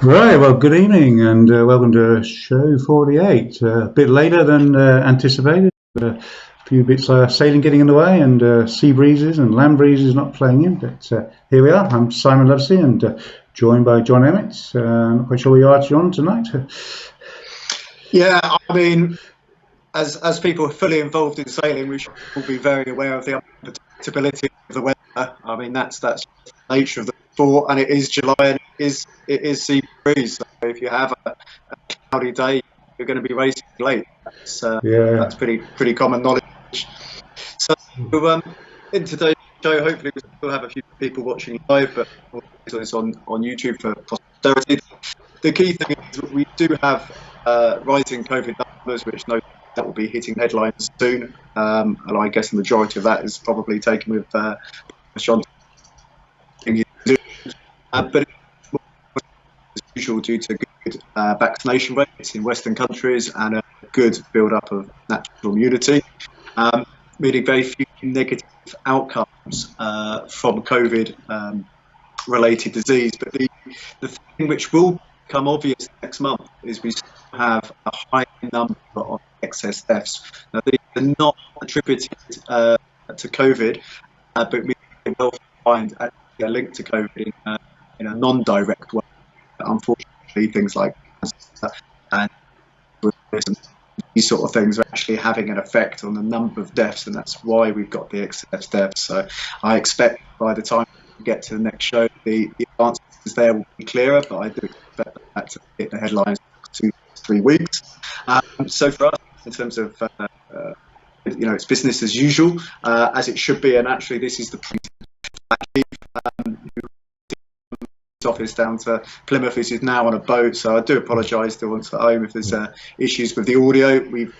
Right, well, good evening and welcome to show 48. A bit later than anticipated. A few bits sailing getting in the way and sea breezes and land breezes not playing in. But here we are. I'm Simon Lovesey and joined by John Emmett. Not quite sure where you are, John, tonight. Yeah, I mean, as people fully involved in sailing, we should all be very aware of the unpredictability of the weather. I mean, that's the nature of the sport, and it is July, and it is sea breeze. So if you have a cloudy day, you're going to be racing late. Yeah. That's pretty common knowledge. So in today's show, hopefully we still have a few people watching live, but it's on YouTube for posterity. The key thing is we do have rising COVID numbers, which no that will be hitting headlines soon, and I guess the majority of that is probably taken with John. But as usual, due to good vaccination rates in Western countries and a good build-up of natural immunity, meaning very few negative outcomes from COVID-related disease. But the thing which will become obvious next month is we have a high number of excess deaths. Now, these are not attributed to COVID, but we will find a link to COVID in a non-direct way. Unfortunately, things like cancer and these sort of things are actually having an effect on the number of deaths, and that's why we've got the excess deaths. So I expect by the time we get to the next show, the answers there will be clearer, but I do expect that to hit the headlines in 2-3 weeks. So for us, in terms of it's business as usual, as it should be, and actually this is the office down to Plymouth. This is now on a boat, so I do apologise to ones at home if there's issues with the audio. We've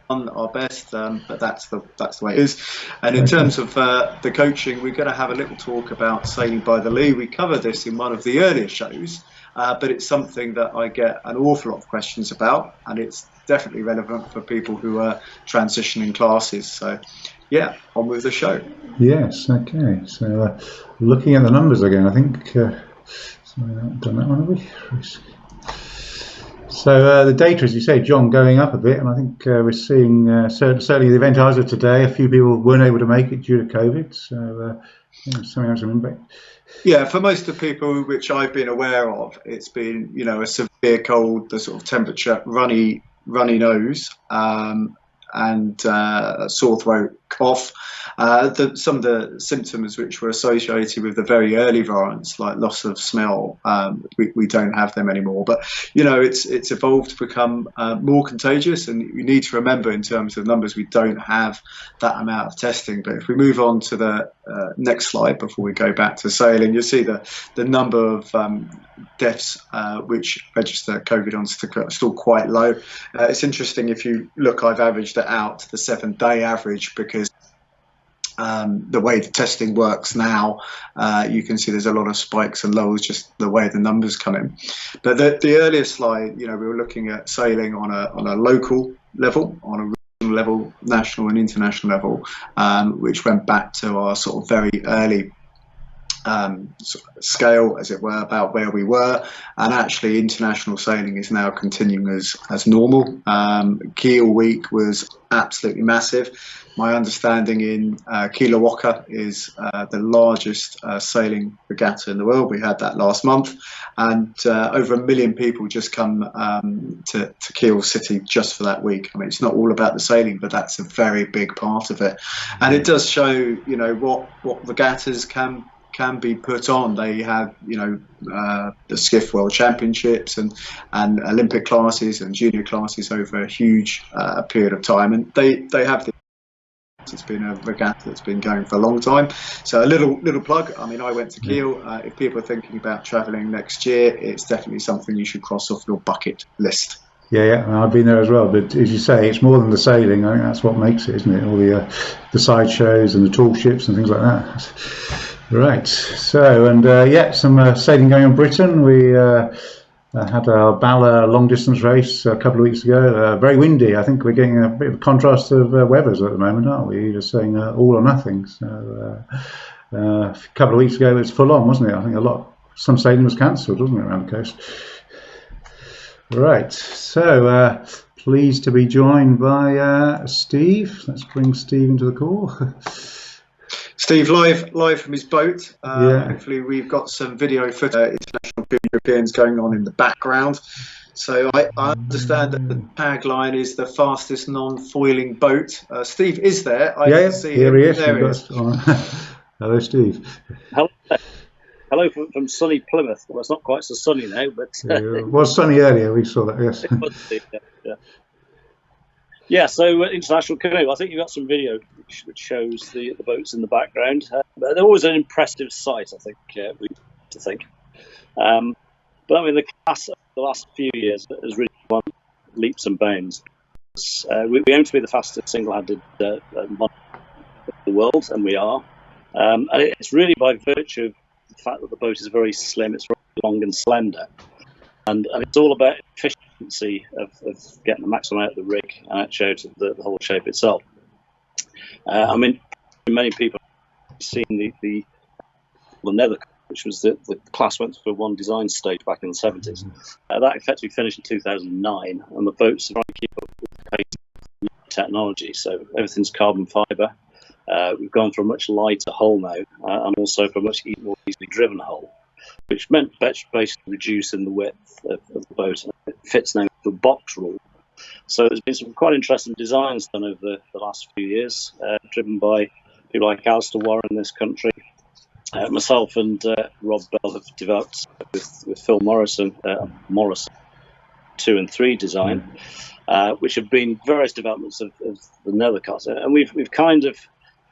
done our best, but that's the way it is. And in terms of the coaching, we're going to have a little talk about sailing by the lee. We covered this in one of the earlier shows, but it's something that I get an awful lot of questions about, and it's definitely relevant for people who are transitioning classes. So yeah, on with the show. Yes, okay. So looking at the numbers again, I think so we haven't done that one, have we? So the data, as you say, John, going up a bit, and I think we're seeing certainly the event as of today, a few people weren't able to make it due to COVID, so something else to remember. Yeah, for most of the people which I've been aware of, it's been a severe cold, the sort of temperature, runny nose, and sore throat, cough. Some of the symptoms which were associated with the very early variants, like loss of smell, we don't have them anymore. But it's evolved to become more contagious, and you need to remember in terms of numbers, we don't have that amount of testing. But if we move on to the next slide before we go back to sailing, you'll see the number of deaths which register COVID on are still quite low. It's interesting if you look, I've averaged it out to the 7-day average because the way the testing works now, you can see there's a lot of spikes and lows, just the way the numbers come in. But the earlier slide, we were looking at sailing on a local level, on a regional level, national and international level, which went back to our sort of very early scale, as it were, about where we were. And actually international sailing is now continuing as normal. Kiel week was absolutely massive. My understanding in Kielawaka is the largest sailing regatta in the world. We had that last month, and over 1 million people just come to Kiel City just for that week. I mean, it's not all about the sailing, but that's a very big part of it. And it does show, what regattas can be put on. They have, the Skiff World Championships and Olympic classes and junior classes over a huge period of time, and they have it's been a regatta that's been going for a long time. So a little plug. I mean, I went to Kiel. If people are thinking about travelling next year, it's definitely something you should cross off your bucket list. Yeah, I've been there as well. But as you say, it's more than the sailing. I think that's what makes it, isn't it? All the side shows and the tall ships and things like that. Right. So, and some sailing going in Britain. We had our Bala long distance race a couple of weeks ago. Very windy. I think we're getting a bit of a contrast of weathers at the moment, aren't we? Just saying all or nothing. So a couple of weeks ago it was full on, wasn't it? I think some sailing was cancelled, wasn't it, around the coast? Right, so pleased to be joined by Steve. Let's bring Steve into the call. Steve, live from his boat. Yeah. Hopefully, we've got some video footage. International Europeans going on in the background. So I understand that the tagline is the fastest non-foiling boat. Steve is there. I can see Here him. he is. There he is. Hello, Steve. Hello from sunny Plymouth. Well, it's not quite so sunny now, but It was sunny earlier. We saw that. Yes. Yeah. So International Canoe. I think you've got some video which shows the boats in the background. They're always an impressive sight. I think we to think. But I mean, the class of the last few years has really gone leaps and bounds. We aim to be the fastest single-handed in the world, and we are. And it's really by virtue of the fact that the boat is very slim, it's very long and slender, and it's all about efficiency of getting the maximum out of the rig and actually out of the whole shape itself. I mean, many people have seen the Nether, which was the class went through one design stage back in the 70s. That effectively finished in 2009, and the boats are trying to keep up with the pace of technology. So everything's carbon fibre. We've gone for a much lighter hull now, and also for a much more easily driven hull, which meant basically reducing the width of the boat. It fits now the box rule. So there's been some quite interesting designs done over the last few years, driven by people like Alistair Warren in this country. Myself and Rob Bell have developed with Phil Morrison 2 and 3 design, which have been various developments of the Nethercutt. And we've kind of,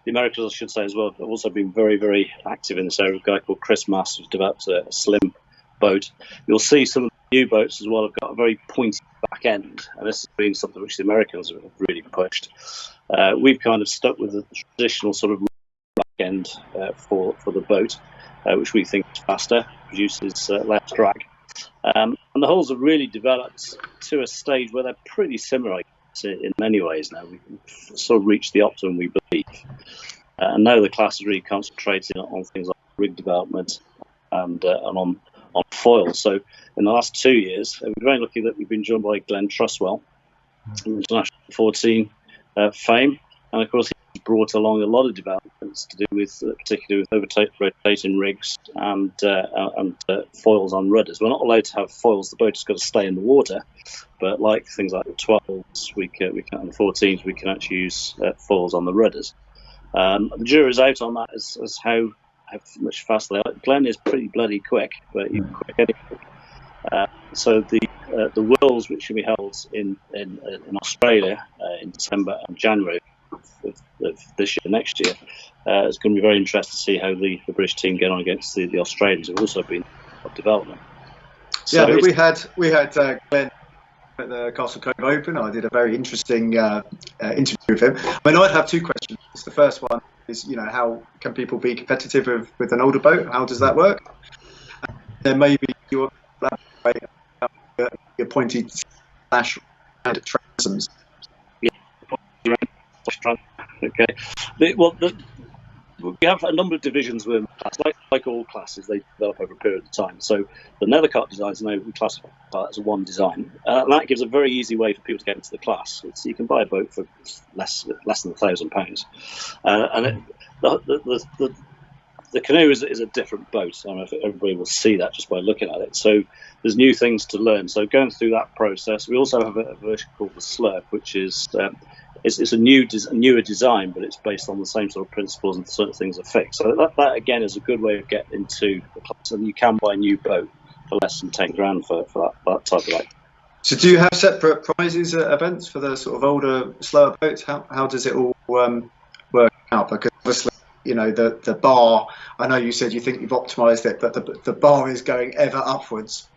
the Americans, I should say as well, have also been very, very active in this area. A guy called Chris Mass who's developed a slim boat. You'll see some of the new boats as well have got a very pointy back end, and this has been something which the Americans have really pushed. We've kind of stuck with the traditional sort of back end for the boat, which we think is faster, produces less drag. And the hulls have really developed to a stage where they're pretty similar in many ways now. We've sort of reached the optimum, we believe. And now the class is really concentrating on things like rig development and on foil. So in the last 2 years, we're very lucky that we've been joined by Glenn Truswell, International 14 fame. And of course, he's brought along a lot of developments to do with, particularly with rotating rigs and foils on rudders. We're not allowed to have foils. The boat has got to stay in the water. But like things like the 12s, we can and the 14s, we can actually use foils on the rudders. The jury's out on that as how much faster they are. Glenn is pretty bloody quick, but he's quick anyway. So the Worlds, which will be held in Australia in December and January of this year, next year, it's going to be very interesting to see how the British team get on against the Australians, who've also been of development. So yeah, we had Glenn at the Castle Cove Open. I did a very interesting interview with him. I mean, I'd have 2 questions. The first one is, how can people be competitive with an older boat? How does that work? And then maybe your pointed slash transoms. Yeah. Okay. We have a number of divisions within the class. Like all classes, they develop over a period of time. So the Nethercutt designs now we classify as one design. That gives a very easy way for people to get into the class. So you can buy a boat for less than £1,000. And the Canoe is a different boat. I don't know if everybody will see that just by looking at it. So there's new things to learn. So going through that process, we also have a version called the Slurp, which is it's a newer design, but it's based on the same sort of principles and certain things are fixed. So that again is a good way of getting into the class, and you can buy a new boat for less than £10,000 for that type of like. So do you have separate prizes at events for the sort of older, slower boats? How does it all work out? Because obviously, the bar, I know you said you think you've optimised it, but the bar is going ever upwards.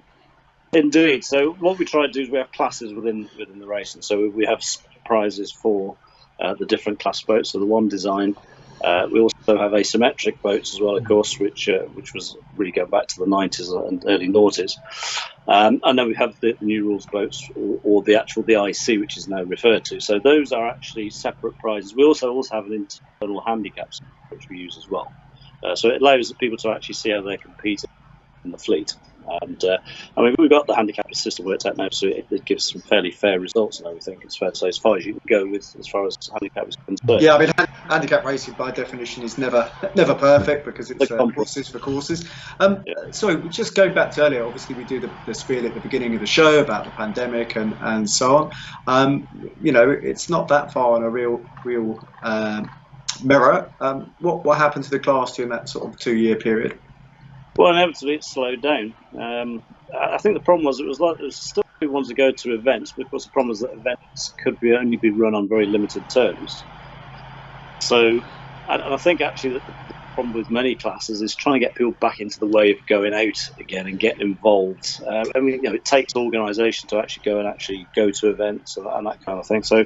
Indeed. So what we try to do is we have classes within the racing. So we have prizes for the different class boats. So the one design. We also have asymmetric boats as well, of course, which was really going back to the 90s and early noughties. And then we have the new rules boats, or the IC, which is now referred to. So those are actually separate prizes. We also have an internal handicaps, which we use as well. So it allows people to actually see how they're competing in the fleet. And I mean, we've got the handicap system worked out now, so it gives some fairly fair results. And I think it's fair to say, as far as you can go with, as far as handicap is concerned. Yeah, I mean, handicap racing by definition is never perfect because it's horses for courses. So just going back to earlier, obviously we do the spiel at the beginning of the show about the pandemic and so on. You know, it's not that far on a real mirror. What happened to the class during that sort of 2-year period? Well, inevitably it slowed down. I think the problem was there was still people wanted to go to events, but of course the problem was that events could only be run on very limited terms. So, and I think actually that the problem with many classes is trying to get people back into the way of going out again and getting involved. I mean, you know, it takes organisation to actually go to events and that kind of thing. So,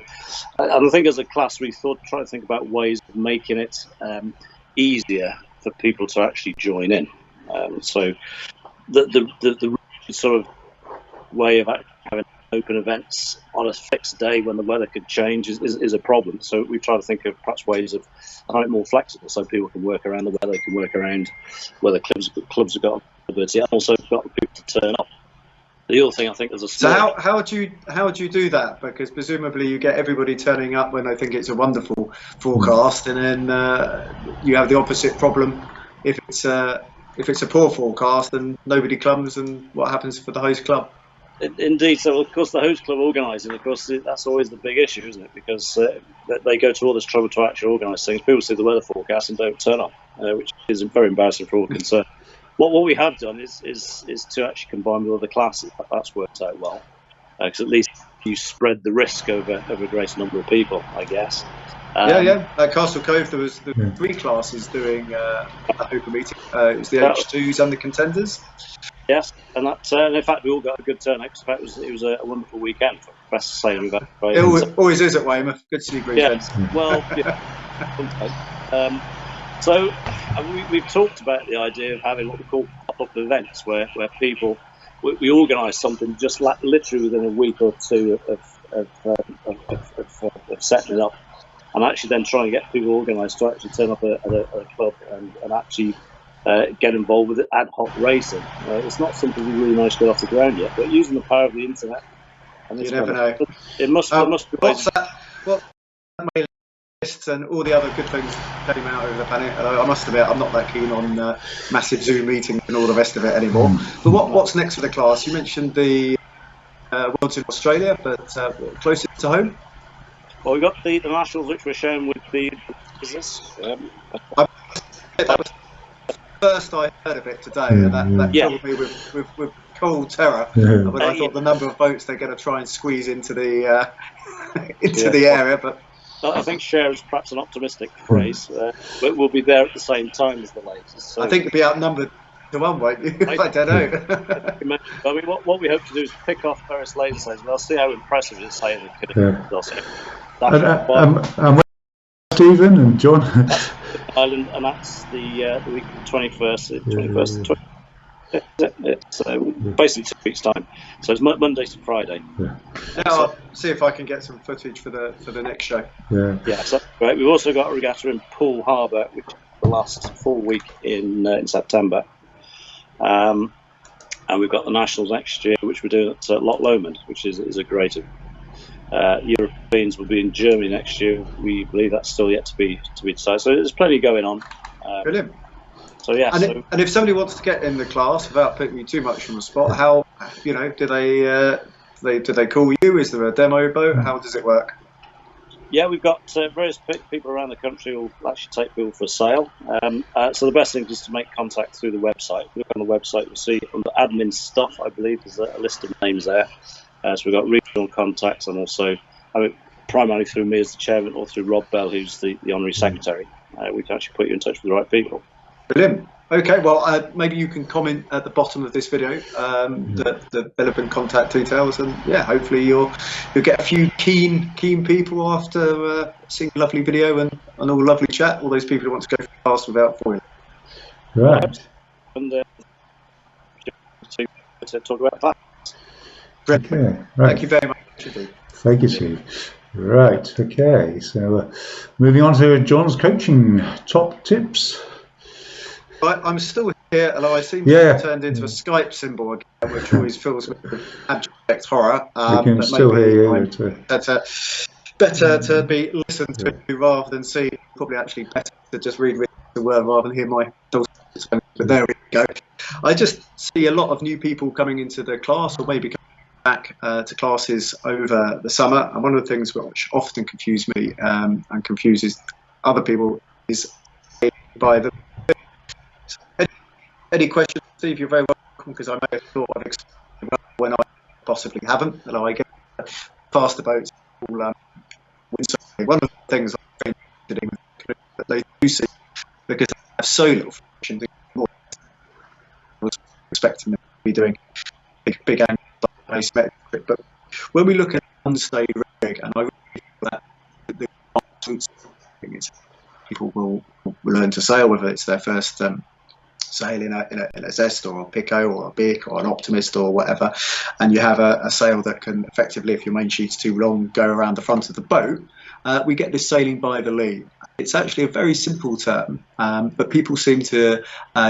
and I think as a class we try to think about ways of making it easier for people to actually join in. So the sort of way of having open events on a fixed day when the weather could change is a problem. So we try to think of perhaps ways of having it more flexible, so people can work around the weather, can work around whether clubs have got ability, and also got people to turn up. The other thing I think is so how would you do that? Because presumably you get everybody turning up when they think it's a wonderful forecast, and then you have the opposite problem if it's a poor forecast and nobody comes, and what happens for the host club? Indeed. So, of course, the host club organising, of course, that's always the big issue, isn't it? Because they go to all this trouble to actually organise things. People see the weather forecast and don't turn up, which is very embarrassing for all concerned. What we have done is to actually combine with other classes. That's worked out well, because at least you spread the risk over a greater number of people, I guess. At Castle Cove there was 3 classes doing a open meeting. It was the H2s and the contenders. Yes, and that in fact we all got a good turnout. It was a wonderful weekend. Best to say we've had. It always is at Weymouth. Good to see green fence. Well, so we've talked about the idea of having what we call pop-up events, where people we organise something just literally within a week or two of setting it up. And actually then trying to get people organised to actually turn up at a club and actually get involved with it, ad hoc racing. It's not something we really managed to get off the ground yet, but using the power of the internet. And you never know. It must be. What my lists and all the other good things came out over the pandemic. I must admit, I'm not that keen on massive Zoom meetings and all the rest of it anymore. But what's next for the class? You mentioned the Worlds in Australia, but closer to home? Well, we got the nationals, which were shown with the business. That was the first I heard of it today, and that filled me with cold terror. When I thought the number of boats they're going to try and squeeze into the the area, but I think share is perhaps an optimistic phrase, but we'll be there at the same time as the ladies. So. I think it'll be outnumbered to 1, won't you? I don't know. I mean, what we hope to do is pick off various ladies. We'll see how impressive it's saying it could. And Stephen and John. Ireland, and that's the week of the 21st. It's basically 2 weeks' time. So it's Monday to Friday. I'll see if I can get some footage for the next show. So right. We've also got a regatta in Poole Harbour, which is the last full week in September. And we've got the Nationals next year, which we're doing at Loch Lomond, which is a great event. Europeans will be in Germany next year. We believe that's still yet to be decided. So there's plenty going on. Brilliant. So yeah. And if somebody wants to get in the class, without putting you too much on the spot, how do they call you? Is there a demo boat? How does it work? Yeah, we've got various people around the country who will actually take people for sale. So the best thing is to make contact through the website. If you look on the website, you'll see under admin stuff, I believe, there's a list of names there. So we've got regional contacts, and also, primarily through me as the chairman, or through Rob Bell, who's the honorary secretary. We can actually put you in touch with the right people. Brilliant. Okay, well, maybe you can comment at the bottom of this video the relevant contact details, and hopefully you'll get a few keen people after seeing a lovely video and all lovely chat. All those people who want to go fast without foiling. Right. And to talk about that. Okay, right. Thank you very much. Thank you, Steve. Right, okay, so moving on to John's coaching top tips. I'm still here, although I seem to have turned into a Skype symbol again, which always fills me with abject horror. We can still hear you. Better to be listened to rather than see. Probably actually better to just read the word rather than hear my dulcet tones. But there we go. I just see a lot of new people coming into the class, or maybe coming back to classes over the summer. And one of the things which often confuse me and confuses other people is by the. Any questions, Steve? You're very welcome, because I may have thought I've explained when I possibly haven't. And I get faster boats. One of the things I'm interested in that they do see, because they have so little friction, more I was expecting them to be doing big angle asymmetric. But when we look at unstayed rig, and I really feel that the people will learn to sail, whether it's their first sail in a Zest or a Pico or a Bic or an Optimist or whatever, and you have a sail that can effectively, if your main sheet's too long, go around the front of the boat, we get this sailing by the lee. It's actually a very simple term, but people seem to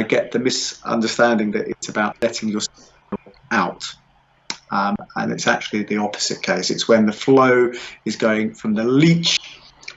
get the misunderstanding that it's about letting your sail out. And it's actually the opposite case. It's when the flow is going from the leach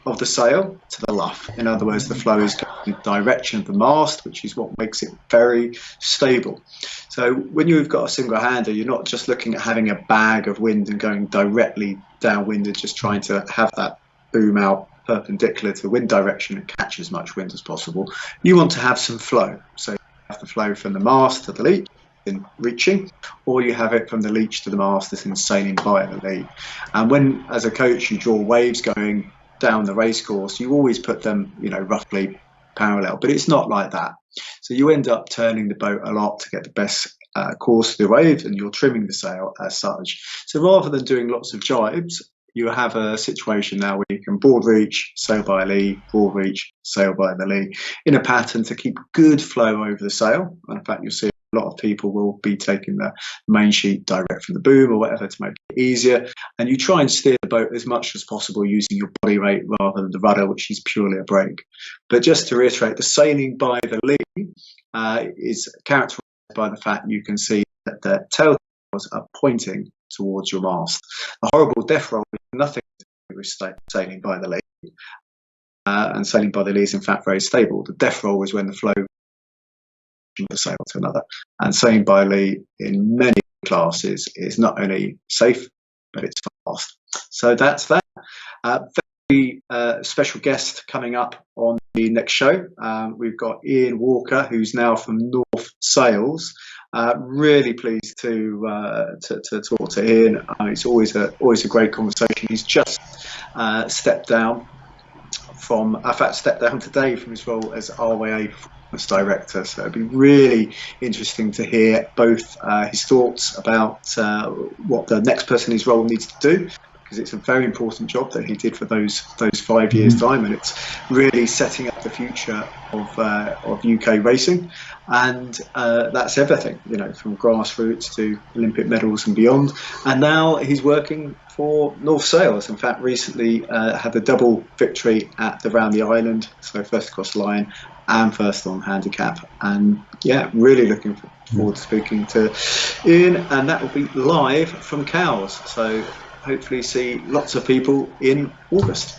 of the sail to the luff. In other words, the flow is going in the direction of the mast, which is what makes it very stable. So when you've got a single hander, you're not just looking at having a bag of wind and going directly downwind and just trying to have that boom out perpendicular to the wind direction and catch as much wind as possible. You want to have some flow. So you have the flow from the mast to the leach in reaching, or you have it from the leach to the mast as in sailing by the lee. And when, as a coach, you draw waves going down the race course, you always put them, roughly parallel, but it's not like that. So you end up turning the boat a lot to get the best course of the wave, and you're trimming the sail as such. So rather than doing lots of jibes, you have a situation now where you can board reach, sail by lee, board reach, sail by the lee, in a pattern to keep good flow over the sail. And in fact, you'll see a lot of people will be taking the main sheet direct from the boom or whatever to make it easier. And you try and steer the boat as much as possible using your body weight rather than the rudder, which is purely a brake. But just to reiterate, the sailing by the lee is characterized by the fact you can see that the tail are pointing towards your mast. The horrible death roll is nothing to do with sailing by the lee. And sailing by the lee is in fact very stable. The death roll is when the flow from a sail to another. And sailing by lee in many classes is not only safe, but it's fast. So that's that. Very special guest coming up on the next show. We've got Ian Walker, who's now from North Sails. Really pleased to talk to Ian. It's always a great conversation. He's just stepped down today from his role as RYA Performance Director. So it'd be really interesting to hear both his thoughts about what the next person in his role needs to do, because it's a very important job that he did for those 5 years' time, and it's really setting up the future of UK racing. And that's everything, from grassroots to Olympic medals and beyond. And now he's working for North Sails. In fact, recently had the double victory at the Round the Island, so first across the line and first on handicap. And yeah, really looking forward to speaking to Ian, and that will be live from Cowes. So hopefully see lots of people in August.